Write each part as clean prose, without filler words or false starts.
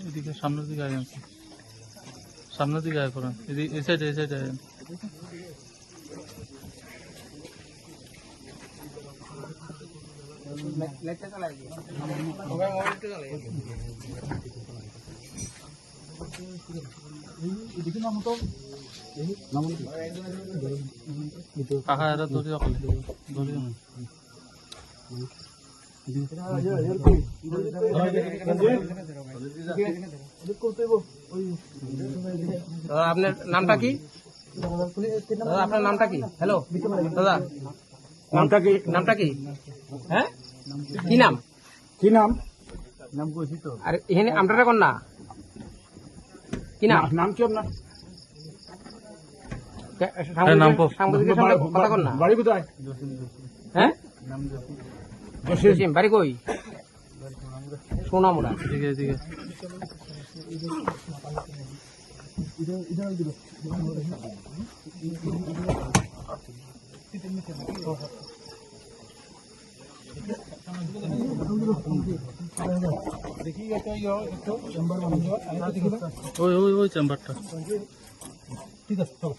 এদিকে সামনের দিকে আয়, সামনের দিকে আয় করেন, এই সাইডে আয়। কাকা এরা ধরি রাখলে ধরি আপনার নামটা কি? আপনার নামটা কি? হ্যালো দাদা, নামটা কি? হ্যাঁ, কি নাম? কি নাম? নাম কইছি তো। আরে এখানে আমটা কোন না? কি নাম? নাম কি আপনার? সাংবাদিকের সঙ্গে কথা কর না। বাড়ি কোথায়? হ্যাঁ, জসিম। বাড়ি কই? সোনামুড়া। এদিকে এদিকে ওই চেম্বারটা। ঠিক আছে, চলো।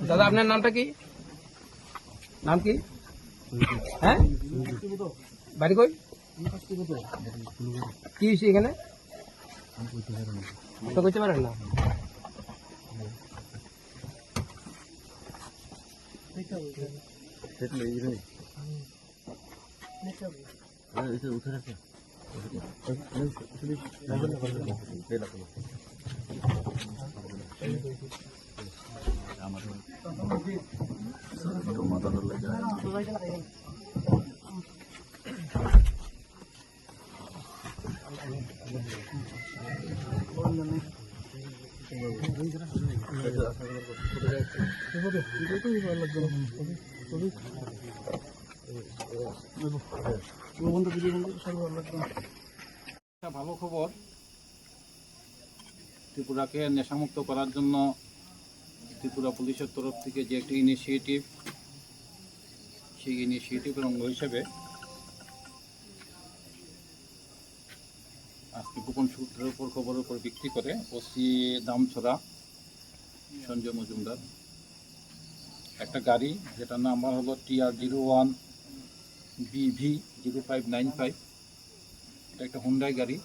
দাদা আপনার নামটা কি? নাম কি? হ্যাঁ, বাড়ি কই? কি হয়েছে এখানে? তো কইতে পারেন না? ভালো খবর, ত্রিপুরাকে নেশামুক্ত করার জন্য ত্রিপুরা পুলিশের তরফ থেকে যে একটি ইনিশিয়েটিভ, সেই ইনিশিয়েটিভের অঙ্গ হিসেবে আজকে গোপন সূত্রের উপর খবরের উপর ভিত্তি করে ওসি দামছড়া সঞ্জয় মজুমদার একটা গাড়ি, যেটার নাম্বার হলো TR01 BV0595, এটা একটা হুন্ডাই গাড়ি,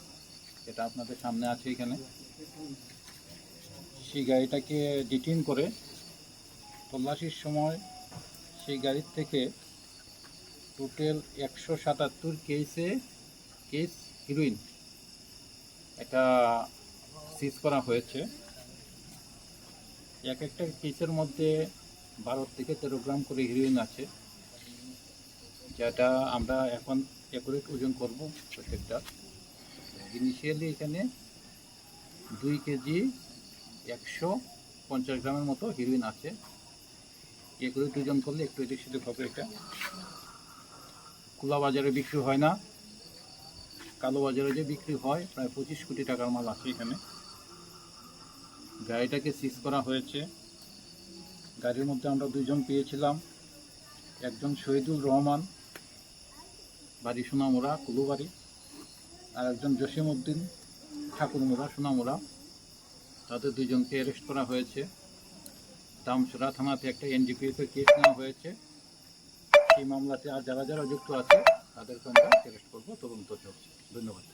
এটা আপনাদের সামনে আছে এখানে। সেই গাড়িটাকে ডিটেইন করে তল্লাশির সময় সেই গাড়ির থেকে টোটাল 177 কেস হিরোইন এটা সিজ করা হয়েছে। এক একটা কেসের মধ্যে 12 থেকে 13 গ্রাম করে হিরোইন আছে, যেটা আমরা এখন অ্যাকুরেট ওজন করব প্রত্যেকটা। ইনিশিয়ালি এখানে 2 কেজি 150 গ্রামের মতো হিরোইন আছে। অ্যাকুরেট ওজন করলে একটু এদিক সেদিক হবে। এটা খোলা বাজারে বিক্রি হয় না, কালো বাজারে যে বিক্রি হয় প্রায় 25 কোটি টাকার মাল আছে এখানে। গাড়িটাকে সিজ করা হয়েছে। গাড়ির মধ্যে আমরা 2 জন পেয়েছিলাম, একজন শহীদুল রহমান, বাড়ি সোনামুড়া কুলুবাড়ি, আর একজন জসিমউদ্দিন ঠাকুরমুড়া সোনামুড়া। তাদের 2 জনকে অ্যারেস্ট করা হয়েছে। দামছড়া থানাতে একটা এনডিপিএস-এর কেস নেওয়া হয়েছে। সেই মামলাতে আর যারা যারা যুক্ত আছে তাদেরকে আমরা অ্যারেস্ট করবো, তদন্ত চলছে। ধন্যবাদ।